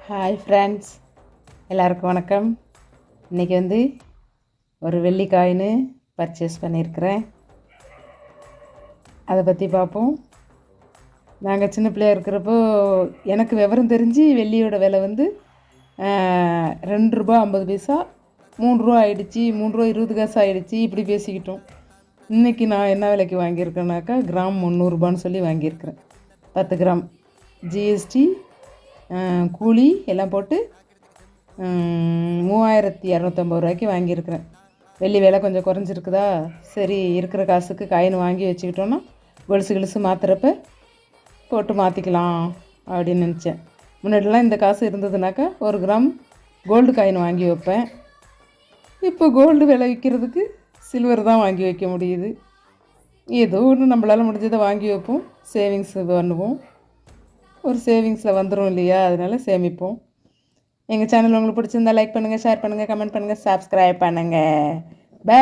Hi friends, எல்லாருக்கும் வணக்கம். இன்றைக்கி ஒரு வெள்ளி காயின் பர்ச்சேஸ் பண்ணியிருக்கிறேன். அதை பற்றி பார்ப்போம். நாங்கள் சின்ன பிள்ளையாக இருக்கிறப்போ எனக்கு விவரம் தெரிஞ்சு வெள்ளியோட விலை 2 ரூபா 50 பைசா, 3 ரூபா ஆகிடுச்சி, 3 ரூபா 20 காசு ஆகிடுச்சி, இப்படி பேசிக்கிட்டோம். இன்றைக்கி நான் என்ன விலைக்கு வாங்கியிருக்கேன்னாக்கா, கிராம் 300 சொல்லி வாங்கியிருக்கிறேன். 10 கிராம் ஜிஎஸ்டி கூலி எல்லாம் போட்டு 3250 வாங்கியிருக்கிறேன். வெள்ளி விலை கொஞ்சம் குறைஞ்சிருக்குதா, சரி இருக்கிற காசுக்கு காயின் வாங்கி வச்சுக்கிட்டோன்னா கொலுசு மாற்றுறப்ப போட்டு மாற்றிக்கலாம் அப்படின்னு நினச்சேன். முன்னாடிலாம் இந்த காசு இருந்ததுனாக்கா 1 கிராம் கோல்டு காயின் வாங்கி வைப்பேன். இப்போ கோல்டு விலை விற்கிறதுக்கு சில்வர் தான் வாங்கி வைக்க முடியுது. ஏதோ ஒன்று நம்மளால் முடிஞ்சதை வாங்கி வைப்போம், சேவிங்ஸ் பண்ணுவோம். ஒரு சேவிங்ஸில் வந்துடும் இல்லையா, அதனால் சேமிப்போம். எங்கள் சேனல் உங்களுக்கு பிடிச்சிருந்தா லைக் பண்ணுங்கள், ஷேர் பண்ணுங்கள், கமெண்ட் பண்ணுங்கள், சப்ஸ்கிரைப் பண்ணுங்கள். பை.